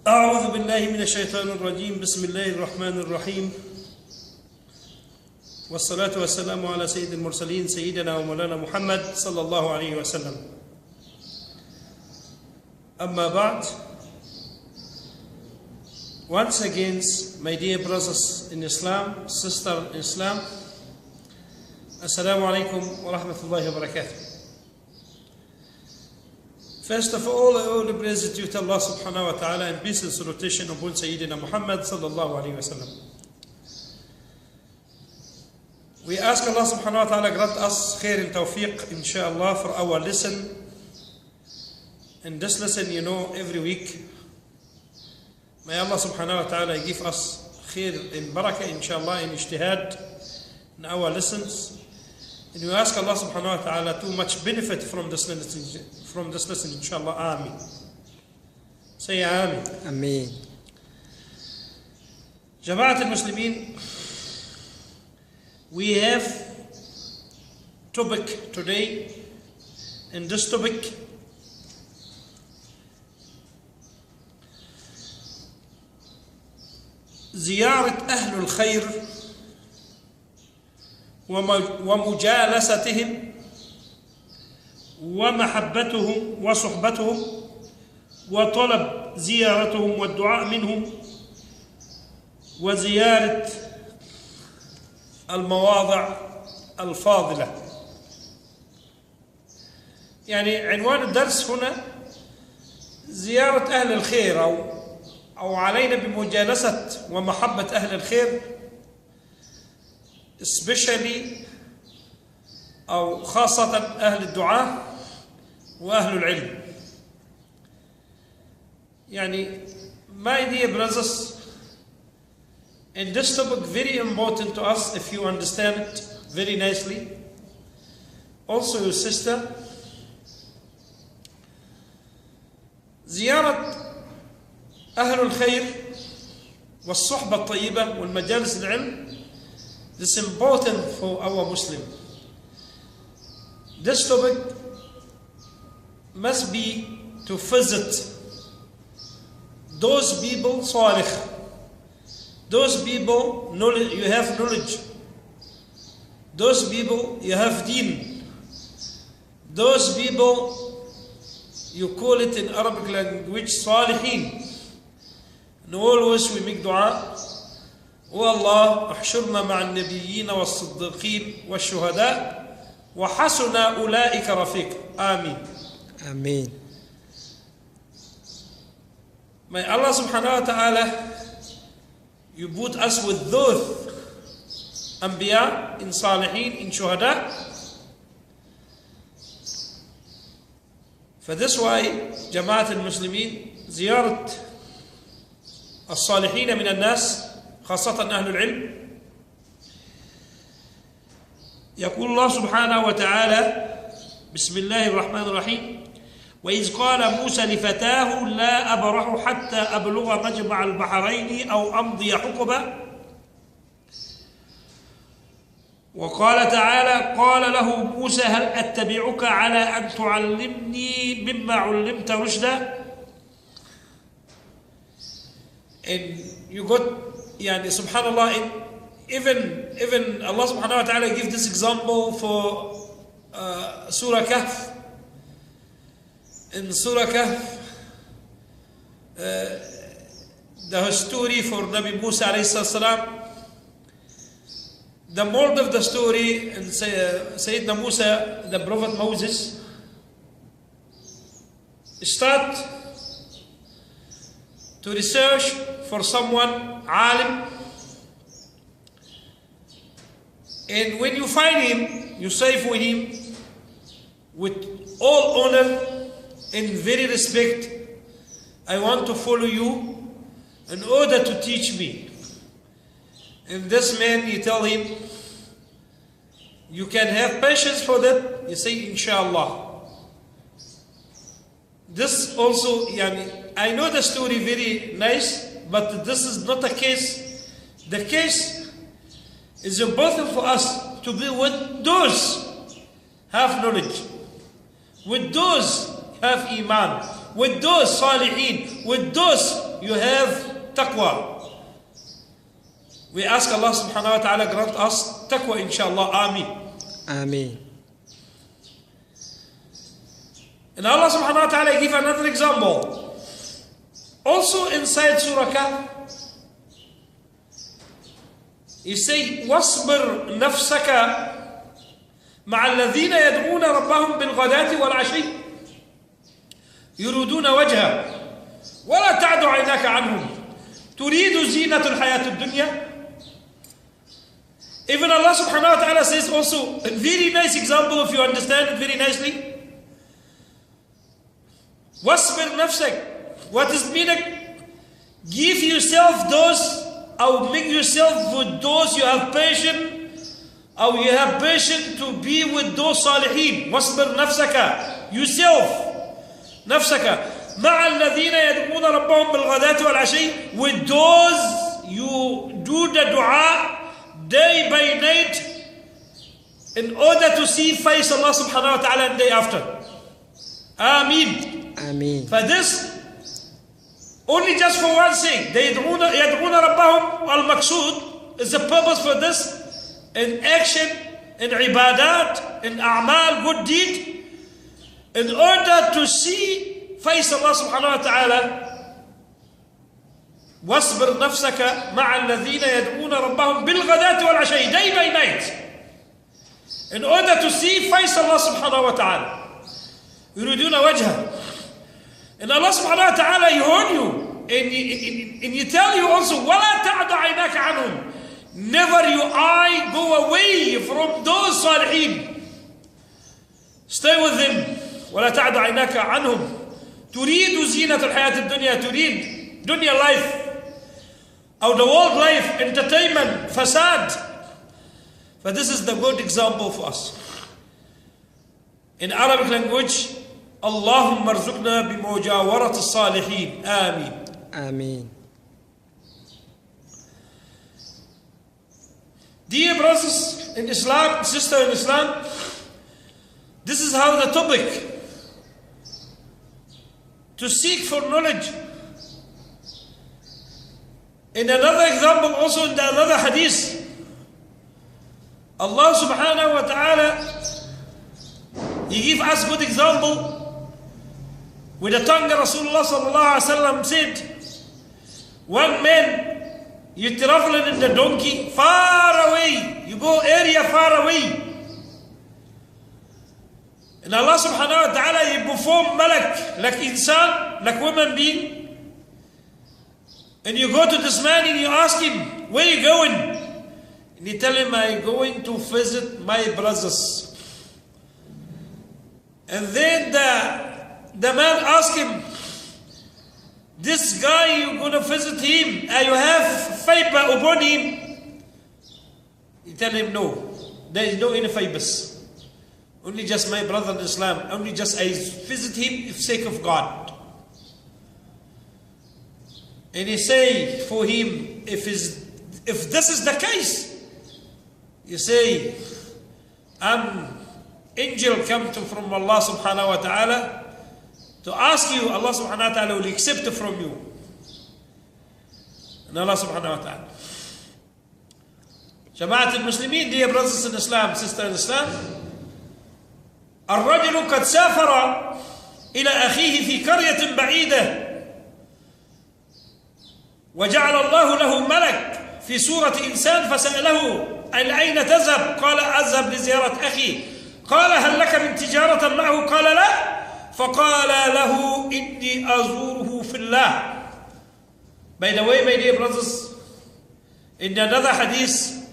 أعوذ بالله من الشيطان الرجيم. بسم الله الرحمن الرحيم، والصلاة والسلام على سيد المرسلين سيدنا ومولانا محمد صلى الله عليه وسلم. أما بعد, once again, my dear brothers in Islam, sister in Islam, Assalamu alaikum wa rahmatullahi wa barakatuh. First of all the praise is due to Allah subhanahu wa ta'ala, and peace and salutation upon Sayyidina Muhammad sallallahu alayhi wa sallam. We ask Allah subhanahu wa ta'ala grant us khair and tawfiq, inshallah, for our lesson. And this lesson, every week, may Allah subhanahu wa ta'ala give us khair and barakah, inshallah, and ijtihad in our lessons. And we ask Allah subhanahu wa ta'ala too much benefit from this lesson, inshallah. Ameen. Say Ameen. Ameen. Jama'at al-Muslimin, we have topic today, and this topic زيارة أهل الخير ومجالستهم ومحبتهم وصحبتهم وطلب زيارتهم والدعاء منهم وزيارة المواضع الفاضلة. يعني عنوان الدرس هنا زيارة أهل الخير أو علينا بمجالسة ومحبة أهل الخير، especially أو خاصة أهل الدعاء وأهل العلم. يعني my dear brothers, and this topic very important to us if you understand it very nicely. Also your sister, زيارة أهل الخير والصحبة الطيبة والمجالس العلم, this is important for our Muslim. This topic must be to visit those people salih, those people you have knowledge, those people you have deen, those people you call it in Arabic language salihin. And always we make dua, O Allah, احشرنا مع النبيين والصديقين والشهداء وحسن أولئك رفيق. Amen. Ameen. May Allah subhanahu wa ta'ala, you put us with those Anbiya, in Salihin, in Shuhada. For this why, Jama'at al-Muslimin, زيارة الصالحين من الناس خاصة أهل العلم. يقول الله سبحانه وتعالى بسم الله الرحمن الرحيم: وإذ قال موسى لفتاه لا أبرح حتى أبلغ مجمع البحرين أو أمضي حقبا. وقال تعالى: قال له موسى هل أتبعك على أن تعلمني مما علمت رشدا. And you got, subhanallah, even Allah subhanahu wa ta'ala give this example for Surah Kahf. In Surah Kahf, the story for Nabi Musa alayhi salam, the moral of the story, and Sayyidina Musa, the Prophet Moses, start to research for someone, alim, and when you find him, you say for him with all honor and very respect, I want to follow you in order to teach me. And this man, you tell him, you can have patience for that. You say, inshallah. This also, I know the story very nice, but this is not the case. The case is important for us to be with those have knowledge, with those have iman, with those salihin, with those you have taqwa. We ask Allah subhanahu wa ta'ala grant us taqwa inshallah. Ameen. Ameen. And Allah subhanahu wa ta'ala give another example. Also inside Surah Kahf, He say, وَاصْبِرْ نَفْسَكَ مَعَ الَّذِينَ يَدْعُونَ رَبَّهُمْ بِالْغَدَاةِ وَالْعَشِيِّ يُرِيدُونَ وَجْهَهُ وَلَا تَعْدُ عَيْنَاكَ عَنْهُمْ تُرِيدُ زِينَةَ الْحَيَاةِ الدُّنْيَا. Even Allah subhanahu wa ta'ala says also, a very nice example if you understand it very nicely. وَاصْبِرْ نَفْسَكَ. What is meaning? Give yourself those, or make yourself with those you have passion, or you have passion to be with those salihin. وَاصْبِرْ نَفْسَكَ. Yourself. نَفْسَكَ. مَعَ الَّذِينَ يَدْعُونَ رَبَّهُمْ بِالْغَدَاةِ وَالْعَشِيِّ. With those you do the dua day by night in order to see face Allah subhanahu wa ta'ala and day after. Ameen. Ameen. For this, only just for one thing, they يدعون ربهم. Al-Maqsood is the purpose for this in action, in ibadat, in a'mal, good deed, in order to see face Allah subhanahu wa ta'ala. واصبر نفسك مع الذين يدعون ربهم بالغداة والعشي, day by night, in order to see face Allah subhanahu wa ta'ala. يريدون وجهه. And Allah subhanahu wa ta'ala, He warn you, and He tell you also, وَلَا تَعْدَ عَيْنَاكَ عَنْهُمْ. Never your eye go away from those salihin. Stay with them. وَلَا تَعْدَ عَيْنَاكَ عَنْهُمْ تُرِيدُ زِينَةَ الْحَيَاةِ الدُّنْيَا. تُريد dunya life, or the world life, entertainment, fasad. But this is the good example for us. In Arabic language, Allahumma arzuqna bimujawarat as-salihin. Ameen. Ameen. Dear brothers in Islam, sister in Islam, this is how the topic to seek for knowledge. In another example, also in another hadith, Allah subhanahu wa ta'ala, He give us good example with the tongue. Rasulullah sallallahu alaihi wasallam said, one man, you traveling in the donkey far away, you go area far away, and Allah subhanahu wa ta'ala, He perform malak, like insan, like human being. And you go to this man and you ask him, where are you going? And you tell him, I'm going to visit my brothers. And then the man asks him, this guy, you're going to visit him, and you have favor upon him. You tell him, no, there is no any favors. Only just my brother in Islam, only just I visit him for the sake of God. And he say for him, if this is the case, you say, angel come from Allah subhanahu wa ta'ala to ask you, Allah subhanahu wa ta'ala will accept it from you. And Allah subhanahu wa ta'ala. Jama'at al-Muslimin, dear brothers in Islam, sister in Islam, الرجل قد سافر إلى أخيه في قرية بعيدة وجعل الله له ملك في صورة إنسان فسأله أين تذهب؟ قال أذهب لزيارة أخي. قال هل لك من تجارة معه؟ قال لا. فقال له إني أزوره في الله. By the way, my dear brothers, in another hadith,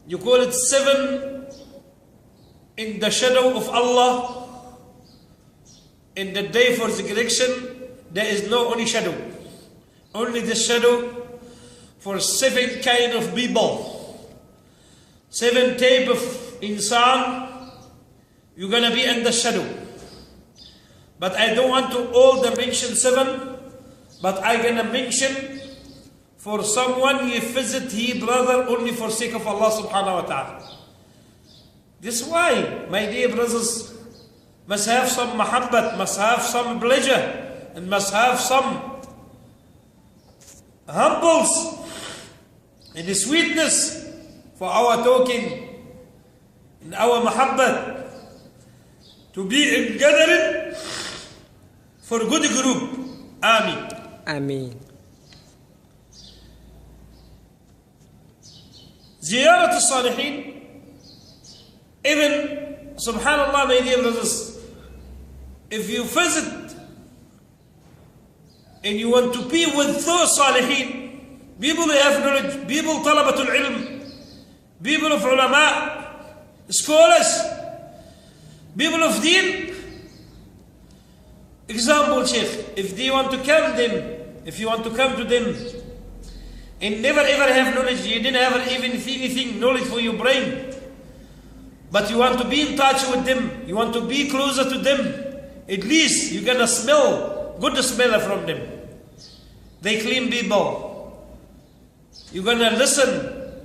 you call it 7 in the shadow of Allah. In the day for resurrection, there is no only shadow. Only the shadow for 7 kind of people. 7 type of insan, you're going to be in the shadow. But I don't want to all the mention 7, but I'm going to mention for someone you visit his brother only for sake of Allah subhanahu wa ta'ala. This is why, my dear brothers, must have some mahabbat, must have some pleasure, and must have some humbles and the sweetness for our talking and our mahabbat to be in gathering for a good group. Ameen. Ameen. Ziyarat al-Salihin, even, subhanallah, my dear brothers, if you visit and you want to be with those Salihin, people who have knowledge, people talabatul ilm, people of ulama, scholars, people of deen. Example, Sheikh, if you want to come to them, and never ever have knowledge, you didn't have even anything knowledge for your brain, but you want to be in touch with them, you want to be closer to them, at least you're gonna smell good smell from them. They clean people. You're gonna listen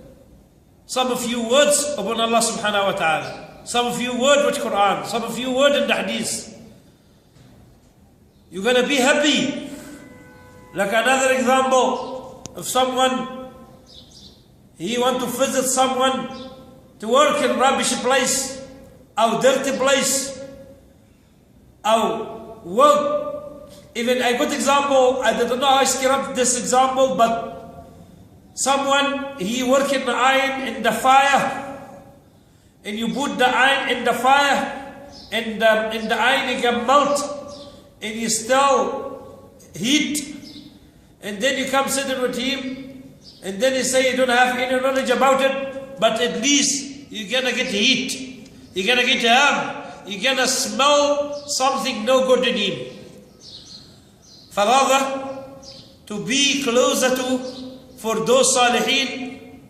some of you words upon Allah subhanahu wa ta'ala, some of you word with Quran, some of you word in the hadith. You're gonna be happy. Like another example, if someone, he want to visit someone to work in rubbish place, or dirty place, or work, even a good example, I don't know how I scare up this example, but someone, he work in the iron in the fire, and you put the iron in the fire, and the iron it can melt, and you still heat, and then you come sitting with him, and then you say you don't have any knowledge about it, but at least you're gonna get heat, you're gonna get harm, you're gonna smell something no good in him. For rather, to be closer to, for those Salihin,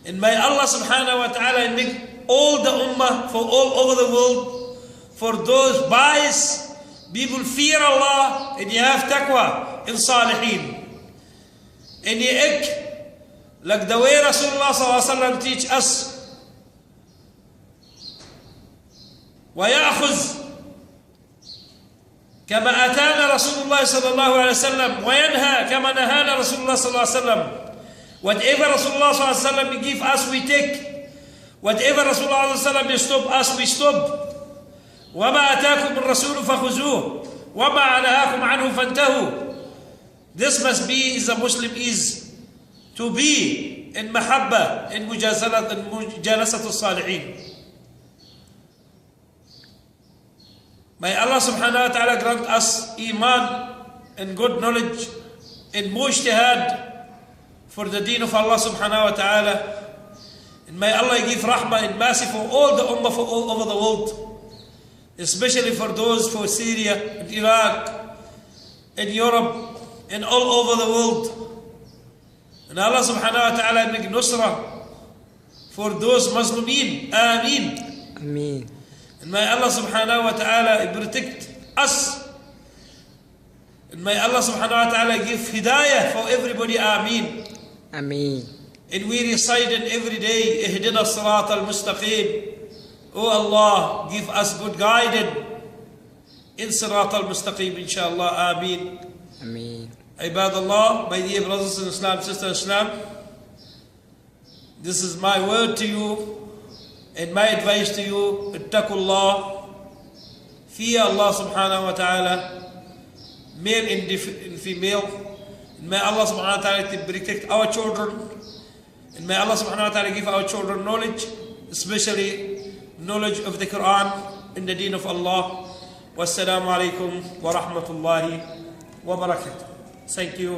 and may Allah subhanahu wa ta'ala make all the ummah, for all over the world, for those bias, people fear Allah, and you have taqwa in Salihin. And you act like the way Rasulullah sallallahu alaihi wasallam teach us. ويأخذ كما أتانا رسول الله صلى الله عليه وسلم وينهى كما نهانا رسول الله صلى الله عليه وسلم. Whatever Rasulullah صلى الله عليه وسلم give us, we take. Whatever Rasulullah صلى الله عليه وسلم stop us, we stop. وما أتاكم الرسول فخذوه وما نهاكم عنه فانتهوا. This must be, as a Muslim, is to be in mahabba, in mujalasat al-salihin. May Allah subhanahu wa ta'ala grant us iman and good knowledge and mujtihad for the deen of Allah subhanahu wa ta'ala. And may Allah give rahmah and mercy for all the ummah, for all over the world, especially for those for Syria and Iraq and Europe and all over the world. And Allah subhanahu wa ta'ala make nusra for those Muslimin. Ameen. Ameen. And may Allah subhanahu wa ta'ala protect us. And may Allah subhanahu wa ta'ala give hidayah for everybody. Ameen. Ameen. And we recite it every day, Ihdina as-sirat al-mustaqim. Oh Allah, give us good guidance in sirat al-mustaqim, inshallah. Ameen. Ameen. Ibadallah, my dear brothers in Islam, sisters in Islam, this is my word to you and my advice to you. Ittaqullah, fear Allah subhanahu wa ta'ala, male and female. And may Allah subhanahu wa ta'ala protect our children. And may Allah subhanahu wa ta'ala give our children knowledge, especially knowledge of the Quran and the deen of Allah. Wassalamu alaikum wa rahmatullahi wa barakatuh. Thank you.